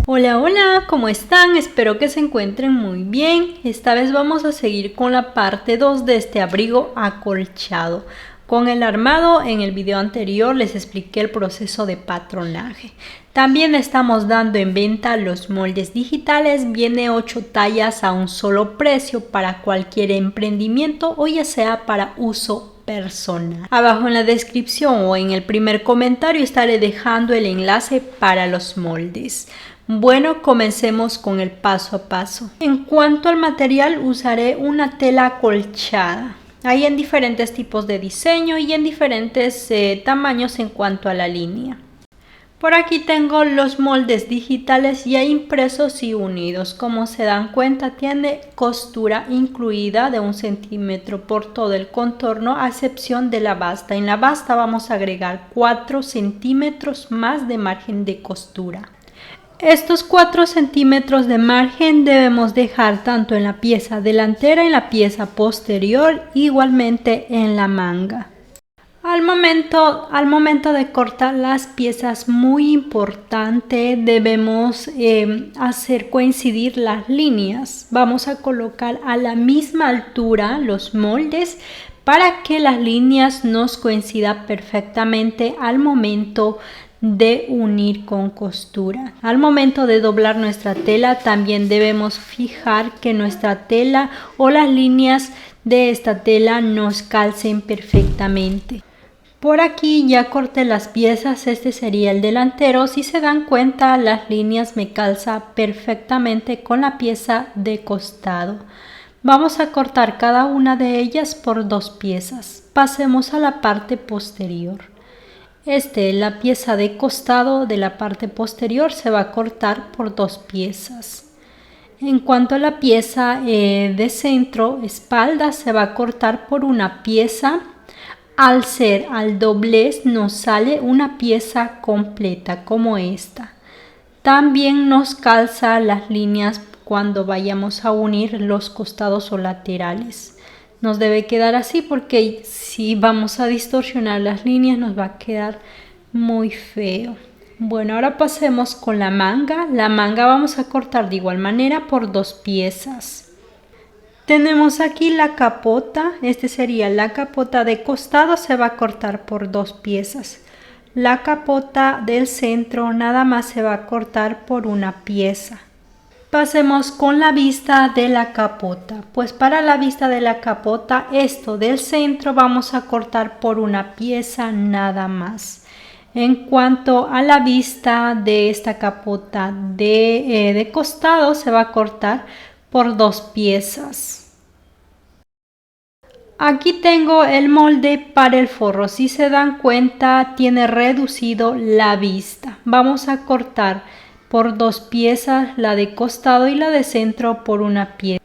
Hola, hola, ¿cómo están? Espero que se encuentren muy bien. Esta vez vamos a seguir con la parte 2 de este abrigo acolchado. Con el armado, en el video anterior les expliqué el proceso de patronaje. También estamos dando en venta los moldes digitales. Viene 8 tallas a un solo precio para cualquier emprendimiento o ya sea para uso personal. Abajo en la descripción o en el primer comentario estaré dejando el enlace para los moldes. Bueno, comencemos con el paso a paso. En cuanto al material, usaré una tela acolchada. Hay en diferentes tipos de diseño y en diferentes tamaños en cuanto a la línea. Por aquí tengo los moldes digitales ya impresos y unidos. Como se dan cuenta, tiene costura incluida de 1 centímetro por todo el contorno, a excepción de la basta. En la basta vamos a agregar 4 centímetros más de margen de costura. Estos 4 centímetros de margen debemos dejar tanto en la pieza delantera y en la pieza posterior, igualmente en la manga. Al momento de cortar las piezas, muy importante, debemos hacer coincidir las líneas. Vamos a colocar a la misma altura los moldes para que las líneas nos coincidan perfectamente al momento de unir con costura. Al momento de doblar nuestra tela, también debemos fijar que nuestra tela o las líneas de esta tela nos calcen perfectamente. Por aquí ya corté las piezas. Este sería el delantero. Si se dan cuenta, las líneas me calzan perfectamente con la pieza de costado. Vamos a cortar cada una de ellas por 2 piezas. Pasemos a la parte posterior. La pieza de costado de la parte posterior se va a cortar por 2 piezas. En cuanto a la pieza de centro, espalda, se va a cortar por 1 pieza. Al ser al doblez nos sale una pieza completa como esta. También nos calza las líneas cuando vayamos a unir los costados o laterales. Nos debe quedar así porque si vamos a distorsionar las líneas nos va a quedar muy feo. Bueno, ahora pasemos con la manga. La manga vamos a cortar de igual manera por 2 piezas. Tenemos aquí la capota. Sería la capota de costado, se va a cortar por 2 piezas. La capota del centro nada más se va a cortar por 1 pieza. Pasemos con la vista de la capota. Pues para la vista de la capota, esto del centro vamos a cortar por 1 pieza nada más. En cuanto a la vista de esta capota de costado, se va a cortar por 2 piezas. Aquí tengo el molde para el forro. Si se dan cuenta, tiene reducido la vista. Vamos a cortar por 2 piezas, la de costado y la de centro por 1 pieza.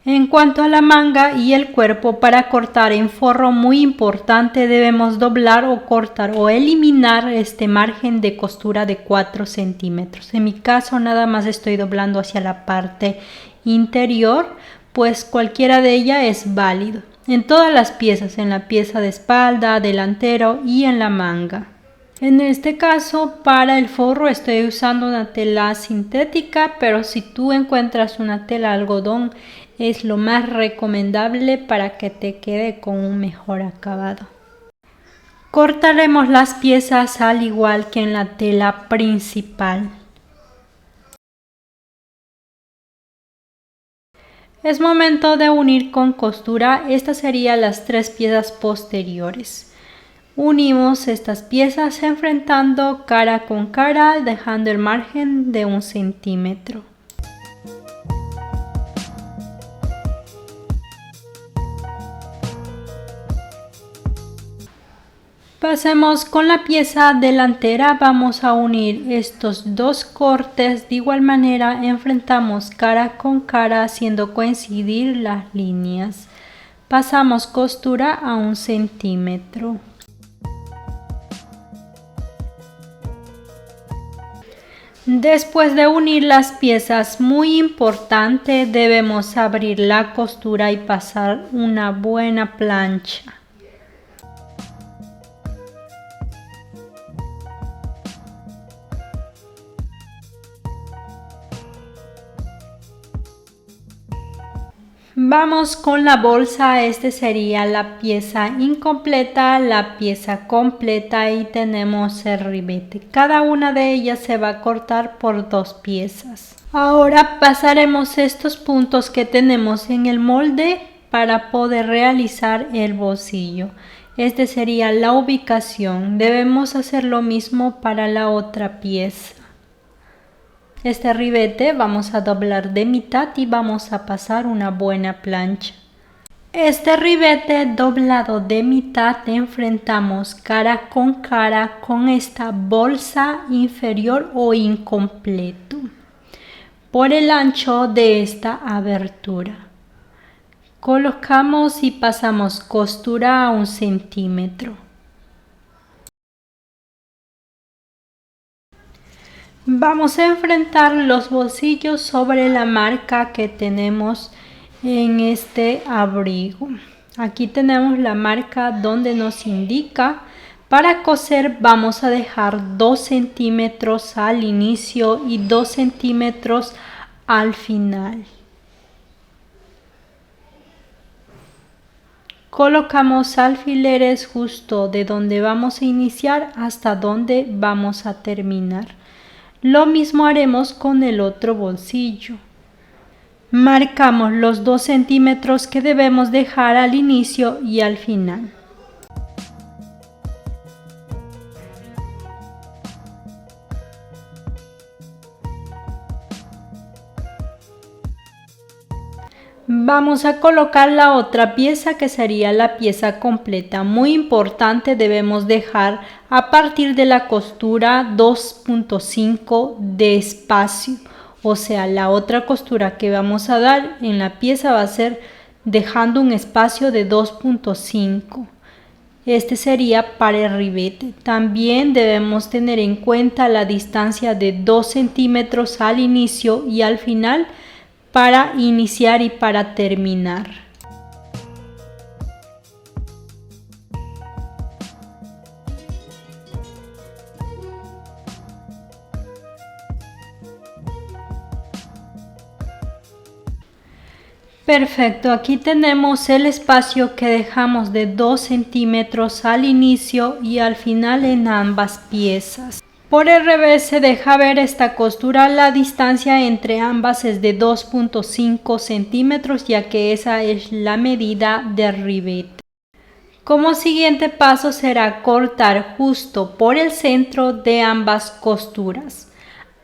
En cuanto a la manga y el cuerpo, para cortar en forro, muy importante, debemos doblar o cortar o eliminar este margen de costura de 4 centímetros. En mi caso nada más estoy doblando hacia la parte interior, pues cualquiera de ellas es válido. En todas las piezas, en la pieza de espalda, delantero y en la manga. En este caso, para el forro estoy usando una tela sintética, pero si tú encuentras una tela algodón, es lo más recomendable para que te quede con un mejor acabado. Cortaremos las piezas al igual que en la tela principal. Es momento de unir con costura. Estas serían las 3 piezas posteriores. Unimos estas piezas enfrentando cara con cara, dejando el margen de 1 centímetro. Pasemos con la pieza delantera. Vamos a unir estos 2 cortes. De igual manera enfrentamos cara con cara haciendo coincidir las líneas. Pasamos costura a 1 centímetro. Después de unir las piezas, muy importante, debemos abrir la costura y pasar una buena plancha. Vamos con la bolsa, este sería la pieza incompleta, la pieza completa y tenemos el ribete. Cada una de ellas se va a cortar por 2 piezas. Ahora pasaremos estos puntos que tenemos en el molde para poder realizar el bolsillo. Este sería la ubicación. Debemos hacer lo mismo para la otra pieza. Este ribete vamos a doblar de mitad y vamos a pasar una buena plancha. Este ribete doblado de mitad enfrentamos cara con esta bolsa inferior o incompleto por el ancho de esta abertura. Colocamos y pasamos costura a 1 centímetro. Vamos a enfrentar los bolsillos sobre la marca que tenemos en este abrigo. Aquí tenemos la marca donde nos indica. Para coser vamos a dejar 2 centímetros al inicio y 2 centímetros al final. Colocamos alfileres justo de donde vamos a iniciar hasta donde vamos a terminar. Lo mismo haremos con el otro bolsillo. Marcamos los 2 centímetros que debemos dejar al inicio y al final. Vamos a colocar la otra pieza que sería la pieza completa. Muy importante, debemos dejar a partir de la costura 2.5 de espacio. O sea, la otra costura que vamos a dar en la pieza va a ser dejando un espacio de 2.5. Este sería para el ribete. También debemos tener en cuenta la distancia de 2 centímetros al inicio y al final para iniciar y para terminar. Perfecto, aquí tenemos el espacio que dejamos de 2 centímetros al inicio y al final en ambas piezas. Por el revés se deja ver esta costura, la distancia entre ambas es de 2.5 centímetros ya que esa es la medida del ribete. Como siguiente paso será cortar justo por el centro de ambas costuras.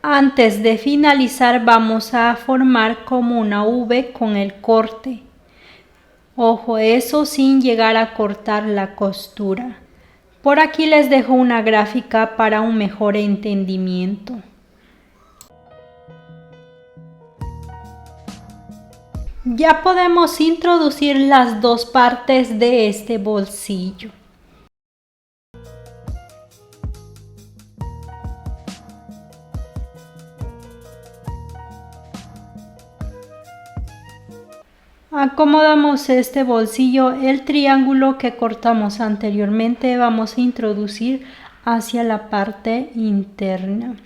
Antes de finalizar vamos a formar como una V con el corte. Ojo, eso sin llegar a cortar la costura. Por aquí les dejo una gráfica para un mejor entendimiento. Ya podemos introducir las 2 partes de este bolsillo. Acomodamos este bolsillo, el triángulo que cortamos anteriormente vamos a introducir hacia la parte interna.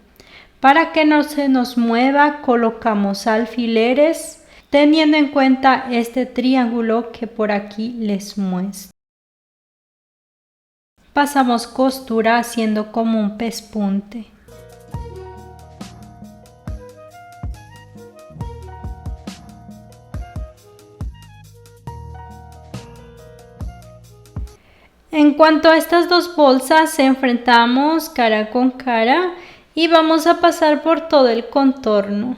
Para que no se nos mueva colocamos alfileres teniendo en cuenta este triángulo que por aquí les muestro. Pasamos costura haciendo como un pespunte. En cuanto a estas 2 bolsas, enfrentamos cara con cara y vamos a pasar por todo el contorno.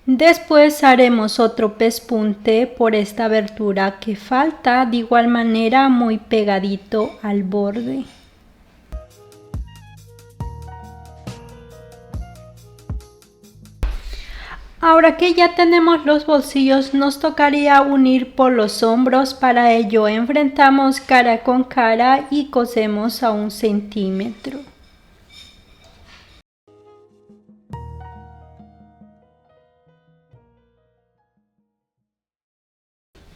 Después haremos otro pespunte por esta abertura que falta, de igual manera muy pegadito al borde. Ahora que ya tenemos los bolsillos, nos tocaría unir por los hombros. Para ello enfrentamos cara con cara y cosemos a 1 centímetro.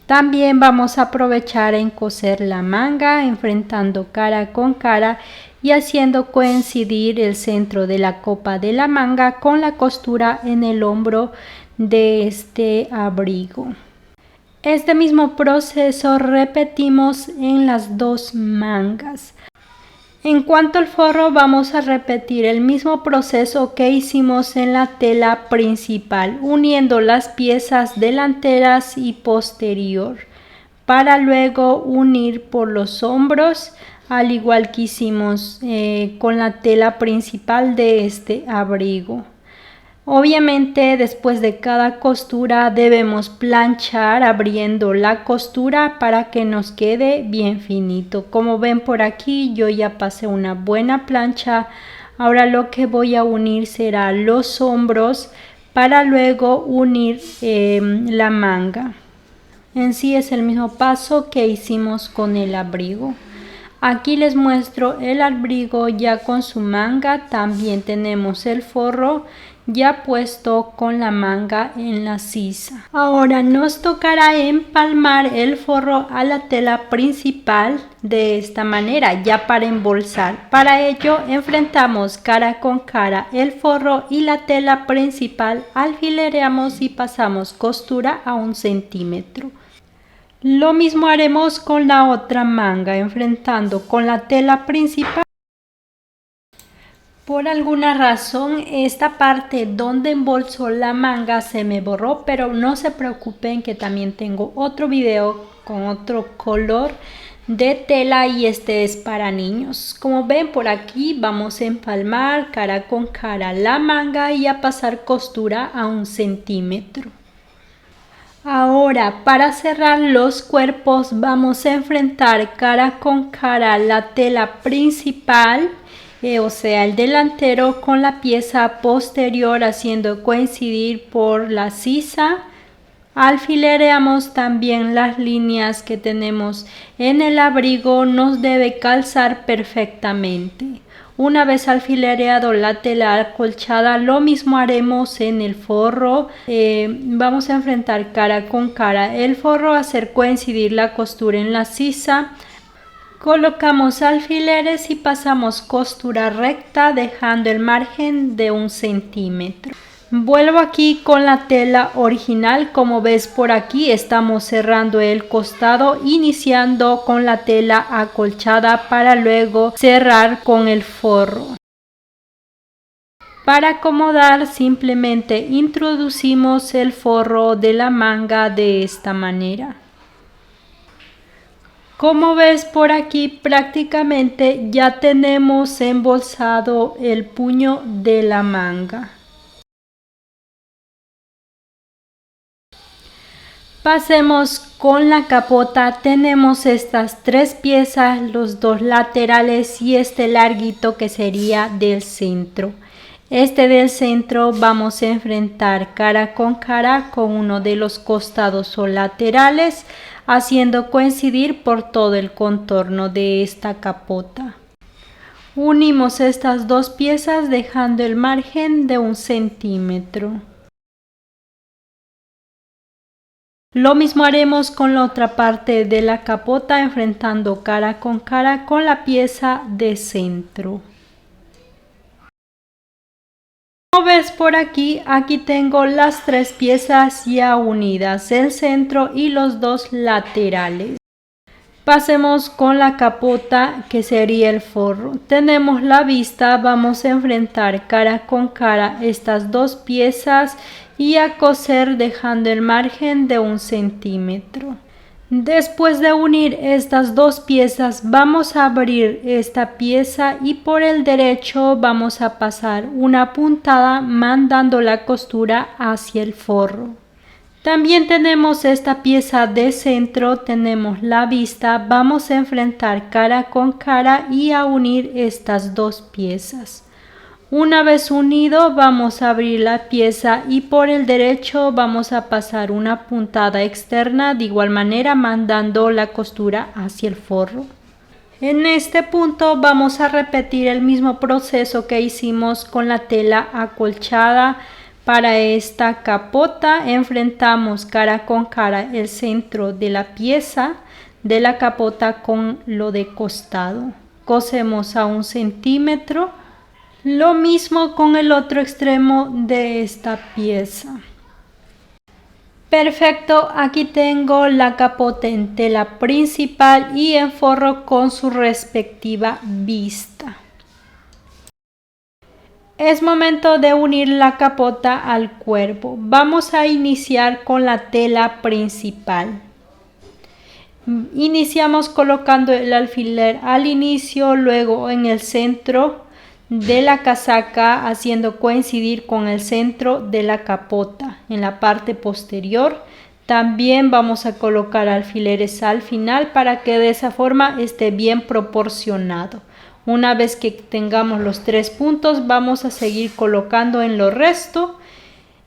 También vamos a aprovechar en coser la manga enfrentando cara con cara y haciendo coincidir el centro de la copa de la manga con la costura en el hombro de este abrigo. Este mismo proceso repetimos en las dos mangas. En cuanto al forro, vamos a repetir el mismo proceso que hicimos en la tela principal, uniendo las piezas delanteras y posterior, para luego unir por los hombros, al igual que hicimos con la tela principal de este abrigo. Obviamente, después de cada costura debemos planchar abriendo la costura para que nos quede bien finito. Como ven por aquí, yo ya pasé una buena plancha. Ahora lo que voy a unir será los hombros para luego unir la manga. En sí es el mismo paso que hicimos con el abrigo. Aquí les muestro el abrigo ya con su manga. También tenemos el forro ya puesto con la manga en la sisa. Ahora nos tocará empalmar el forro a la tela principal de esta manera, ya para embolsar. Para ello enfrentamos cara con cara el forro y la tela principal, alfilereamos y pasamos costura a 1 centímetro. Lo mismo haremos con la otra manga, enfrentando con la tela principal. Por alguna razón esta parte donde embolso la manga se me borró, pero no se preocupen que también tengo otro video con otro color de tela y este es para niños. Como ven por aquí vamos a empalmar cara con cara la manga y a pasar costura a 1 centímetro. Ahora para cerrar los cuerpos vamos a enfrentar cara con cara la tela principal, o sea el delantero, con la pieza posterior haciendo coincidir por la sisa. Alfilereamos también las líneas que tenemos en el abrigo, nos debe calzar perfectamente. Una vez alfilereado la tela acolchada, lo mismo haremos en el forro. Vamos a enfrentar cara con cara el forro, hacer coincidir la costura en la sisa. Colocamos alfileres y pasamos costura recta dejando el margen de 1 centímetro. Vuelvo aquí con la tela original. Como ves por aquí estamos cerrando el costado, iniciando con la tela acolchada para luego cerrar con el forro. Para acomodar simplemente introducimos el forro de la manga de esta manera. Como ves por aquí prácticamente ya tenemos embolsado el puño de la manga. Pasemos con la capota. Tenemos estas 3 piezas, los 2 laterales y este larguito que sería del centro. Este del centro vamos a enfrentar cara con cara con uno de los costados o laterales, haciendo coincidir por todo el contorno de esta capota. Unimos estas 2 piezas dejando el margen de 1 centímetro. Lo mismo haremos con la otra parte de la capota, enfrentando cara con la pieza de centro. Como ves por aquí, tengo las 3 piezas ya unidas, el centro y los 2 laterales. Pasemos con la capota que sería el forro. Tenemos la vista, vamos a enfrentar cara con cara estas 2 piezas y a coser dejando el margen de 1 centímetro. Después de unir estas 2 piezas vamos a abrir esta pieza y por el derecho vamos a pasar una puntada mandando la costura hacia el forro. También tenemos esta pieza de centro, tenemos la vista, vamos a enfrentar cara con cara y a unir estas 2 piezas. Una vez unido vamos a abrir la pieza y por el derecho vamos a pasar una puntada externa, de igual manera mandando la costura hacia el forro. En este punto vamos a repetir el mismo proceso que hicimos con la tela acolchada, Para esta capota enfrentamos cara con cara el centro de la pieza de la capota con lo de costado. Cosemos a 1 centímetro. Lo mismo con el otro extremo de esta pieza. Perfecto, aquí tengo la capota en tela principal y en forro con su respectiva vista. Es momento de unir la capota al cuerpo. Vamos a iniciar con la tela principal. Iniciamos colocando el alfiler al inicio, luego en el centro de la casaca, haciendo coincidir con el centro de la capota en la parte posterior. También vamos a colocar alfileres al final para que de esa forma esté bien proporcionado. Una vez que tengamos los 3 puntos, vamos a seguir colocando en lo resto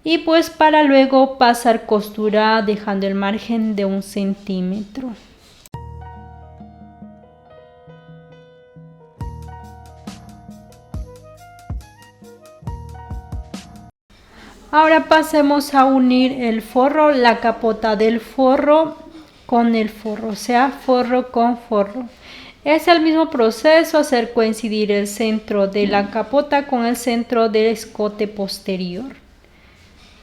y pues para luego pasar costura dejando el margen de 1 centímetro. Ahora pasemos a unir el forro, la capota del forro con el forro, o sea, forro con forro. Es el mismo proceso, hacer coincidir el centro de la capota con el centro del escote posterior.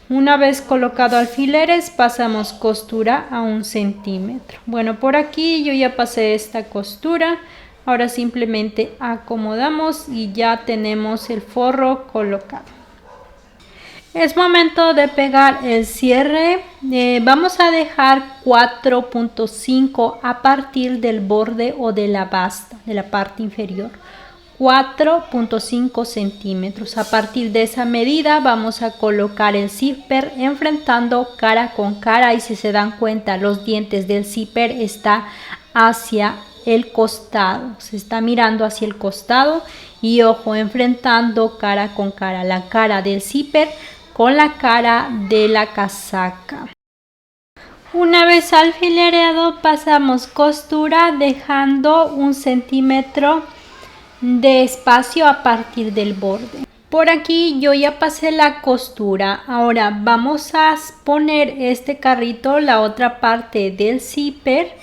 Una vez colocado alfileres, pasamos costura a 1 centímetro. Bueno, por aquí yo ya pasé esta costura. Ahora simplemente acomodamos y ya tenemos el forro colocado. Es momento de pegar el cierre. Vamos a dejar 4.5 a partir del borde o de la basta, de la parte inferior. 4.5 centímetros. A partir de esa medida vamos a colocar el zipper enfrentando cara con cara y si se dan cuenta los dientes del zipper está hacia el costado, se está mirando hacia el costado y ojo, enfrentando cara con cara, la cara del zipper con la cara de la casaca. Una vez alfilereado pasamos costura dejando 1 centímetro de espacio a partir del borde. Por aquí yo ya pasé la costura. Ahora vamos a poner este carrito, la otra parte del zipper,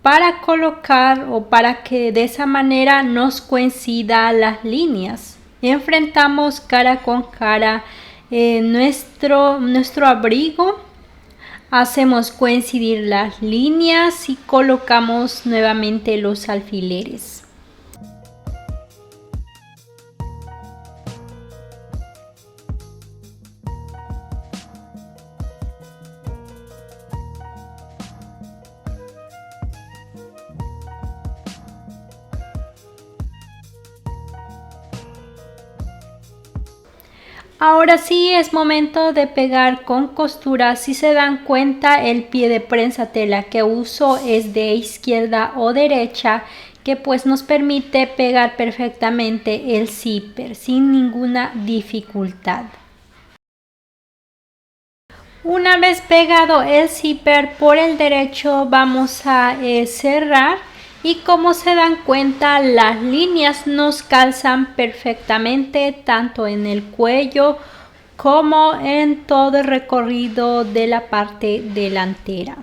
para colocar o para que de esa manera nos coincidan las líneas. Enfrentamos cara con cara nuestro abrigo, hacemos coincidir las líneas y colocamos nuevamente los alfileres. Ahora sí es momento de pegar con costura. Si se dan cuenta, el pie de prensa tela que uso es de izquierda o derecha, que pues nos permite pegar perfectamente el zipper sin ninguna dificultad. Una vez pegado el zipper por el derecho vamos a cerrar. Y como se dan cuenta, las líneas nos calzan perfectamente tanto en el cuello como en todo el recorrido de la parte delantera.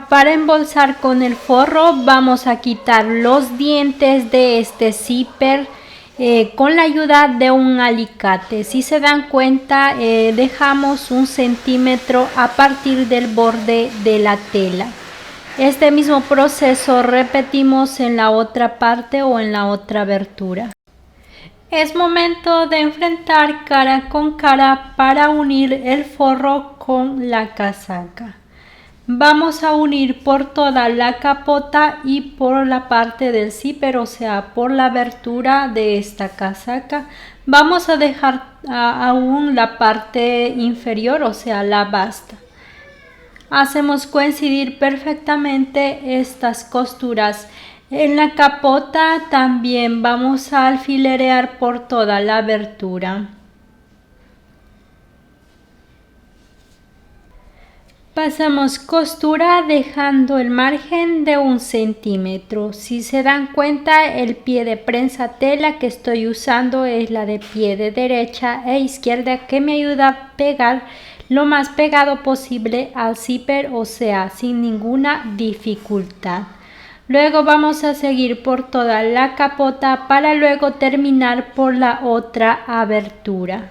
Para embolsar con el forro vamos a quitar los dientes de este zipper con la ayuda de un alicate. Si se dan cuenta, dejamos 1 centímetro a partir del borde de la tela. Este mismo proceso repetimos en la otra parte o en la otra abertura. Es momento de enfrentar cara con cara para unir el forro con la casaca. Vamos a unir por toda la capota y por la parte del zipper, o sea, por la abertura de esta casaca. Vamos a dejar aún la parte inferior, o sea, la basta. Hacemos coincidir perfectamente estas costuras. En la capota también vamos a alfilerear por toda la abertura. Pasamos costura dejando el margen de 1 centímetro. Si se dan cuenta, el pie de prensa tela que estoy usando es la de pie de derecha e izquierda, que me ayuda a pegar lo más pegado posible al zipper, o sea, sin ninguna dificultad. Luego vamos a seguir por toda la capota para luego terminar por la otra abertura.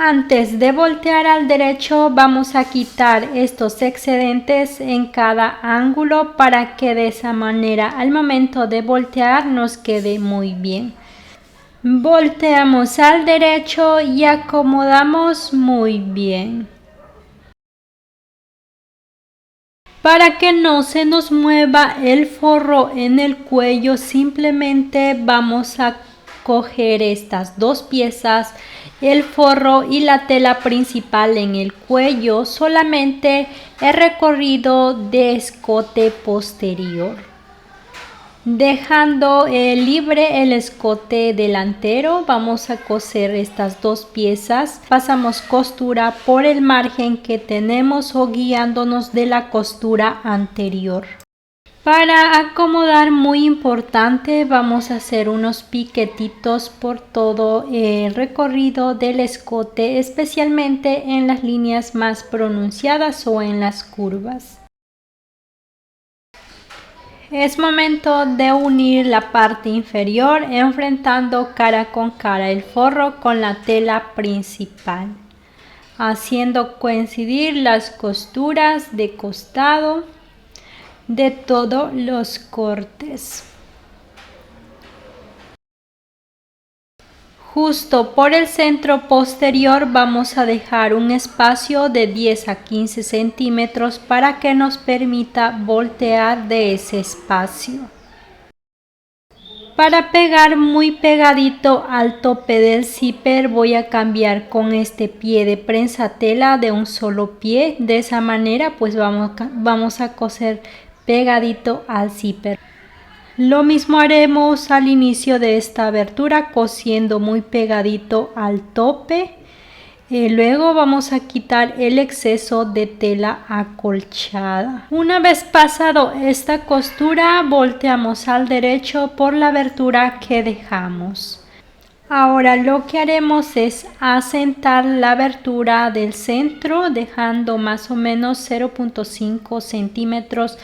Antes de voltear al derecho, vamos a quitar estos excedentes en cada ángulo para que de esa manera al momento de voltear nos quede muy bien. Volteamos al derecho y acomodamos muy bien. Para que no se nos mueva el forro en el cuello, simplemente vamos a coger estas dos piezas, el forro y la tela principal en el cuello, solamente el recorrido de escote posterior, dejando libre el escote delantero. Vamos a coser estas dos piezas, pasamos costura por el margen que tenemos o guiándonos de la costura anterior. Para acomodar, muy importante, vamos a hacer unos piquetitos por todo el recorrido del escote, especialmente en las líneas más pronunciadas o en las curvas. Es momento de unir la parte inferior enfrentando cara con cara el forro con la tela principal, haciendo coincidir las costuras de costado de todos los cortes. Justo por el centro posterior vamos a dejar un espacio de 10 a 15 centímetros para que nos permita voltear de ese espacio. Para pegar muy pegadito al tope del zipper, voy a cambiar con este pie de prensa tela de un solo pie. De esa manera pues vamos a coser pegadito al zipper. Lo mismo haremos al inicio de esta abertura, cosiendo muy pegadito al tope. Luego vamos a quitar el exceso de tela acolchada. Una vez pasado esta costura, volteamos al derecho por la abertura que dejamos. Ahora lo que haremos es asentar la abertura del centro, dejando más o menos 0.5 centímetros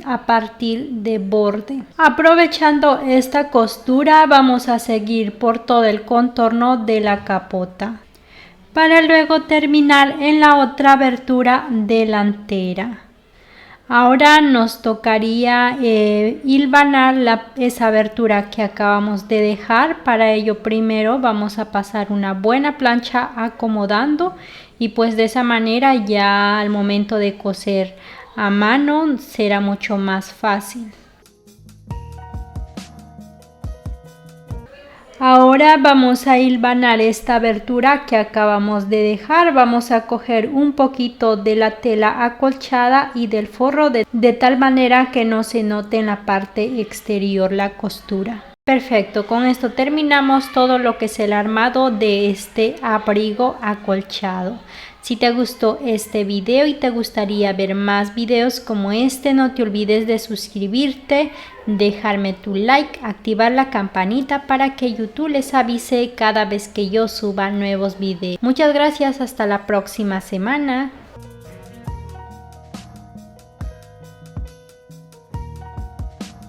a partir de borde. Aprovechando esta costura, vamos a seguir por todo el contorno de la capota, para luego terminar en la otra abertura delantera. Ahora nos tocaría hilvanar esa abertura que acabamos de dejar. Para ello primero vamos a pasar una buena plancha acomodando, y pues de esa manera ya al momento de coser a mano será mucho más fácil. Ahora vamos a hilvanar esta abertura que acabamos de dejar. Vamos a coger un poquito de la tela acolchada y del forro de tal manera que no se note en la parte exterior la costura. Perfecto, con esto terminamos todo lo que es el armado de este abrigo acolchado. Si te gustó este video y te gustaría ver más videos como este, no te olvides de suscribirte, dejarme tu like, activar la campanita para que YouTube les avise cada vez que yo suba nuevos videos. Muchas gracias, hasta la próxima semana.